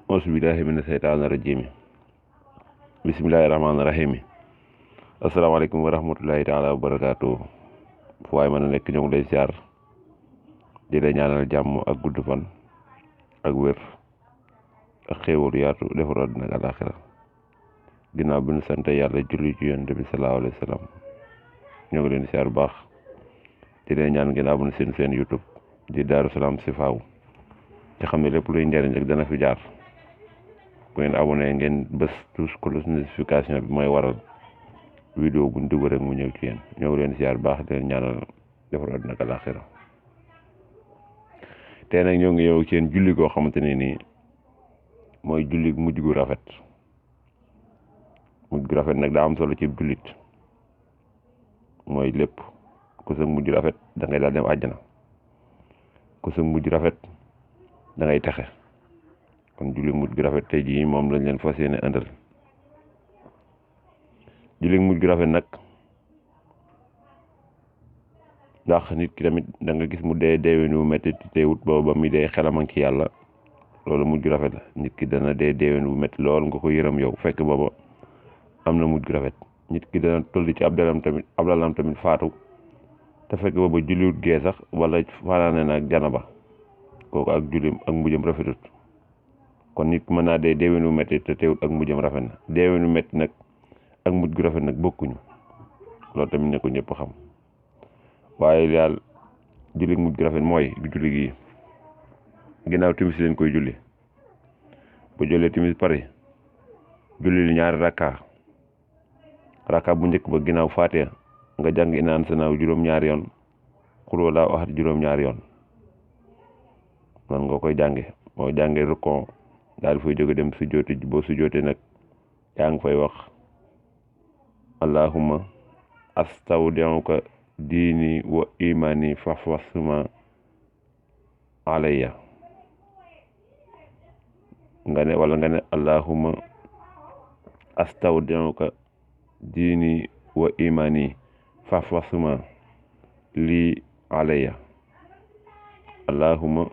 auzu billahi mina seytaani rajiim bismillahi rahmaani rahiim asalaamaaleykum wa rahmatullahi taala wa barakaatu fu waay mën a nekk ñoo ngi lay siyaar di la ñaanal jàmm ak gudd fan ak wér ak xéewal yaatu defar àddina ak àllaaxira ginnaaw bi ñu sant yàlla julli ci yonent bi sallallahu alayhi wa sallam ñoo ngi leen di siyaar bu baax di leen ñaan ginnaaw bu ñu seen YouTube di Daaru Salaam Chifaou ci xam ne lépp luy njariñ rek dana fi jaar bu ngeen abonné ngeen bës tous cloche notification bi mooy waral vidéo bu ñu dugg rek mu ñëw ci yéen ñoo ngi leen siyaar baax di leen ñaanal defar àddina ak àllaaxira tey nag ñoo ngi yow ci yéen julli koo xamante ne nii mooy julli mujj gu rafet nag daa am solo ci jullit mooy lépp ku sa mujj rafet da ngay daal dem àjjana ku sa mujj rafet da ngay texe kon julli mujj gu rafet tey jii moom lañ leen fas yéene andal julli mujj gu rafet nag ndax nit ki tamit da nga gis mu deewee nu métti te wut booba ba muy dee xelam ak yàlla loolu mujj gu rafet la nit ki dana deewee nu métti lool nga ko yërëm yow fekk booba am na mujj gu rafet nit ki dana toll ci ab lalam tamit faatu te fekk booba julliwut gee sax wala fanaane na ak janaba kooku ak jullim ak mujjam rafetut kon nit mën naa deewee nu métti te teewut ak mujjam rafet na deewee nu métti nag ak mujj gu rafet nag bokkuñu loolu tamit ne ko ñëpp xam waaye daal julli mujj gu rafet mooy julli gi ginnaaw timis leen koy julli bu jullee timis pare julli li ñaari rakka bu njëkk ba ginnaaw faatiha nga jàng inaan sanaaw juróom-ñaari yoon xul wallaahu ahad juróom-ñaari yoon nan nga koy jànge boo jàngee rukon daal di fay jóge dem sujjooti boo sujjootee nag yaa ngi fay wax allahumma astawdi'uka diini wa imani fahfazhuma alayya nga ne allahumma astawdi'uka diini wa imani fahfazhuma lii alayya allahumma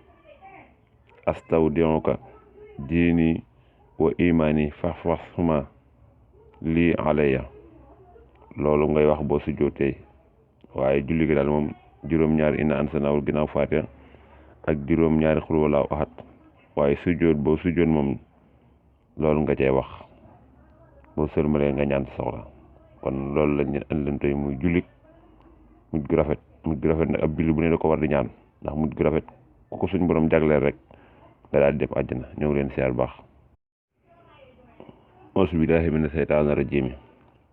astawdi'uka diini wa imani fahfazhuma lii alayya loolu ngay wax boo sujjootee waaye julli gi daal moom juróom-ñaari inna anzalnaahu ginnaaw faatiha ak juróom-ñaari xul wallaahu ahad waaye boo sujjoot moom loolu nga cee wax boo sëlmalee nga ñaan soxla kon loolu lañ leen andi tey muy julli mujj gu rafet nag ab julli bu ne da ko war di ñaan ndax mujj gu rafet ku ko suñ borom jagleel rek nga daal di dem àjjana ñoo ngi leen siyaar baax auzu billaahi mina seytaani rajiim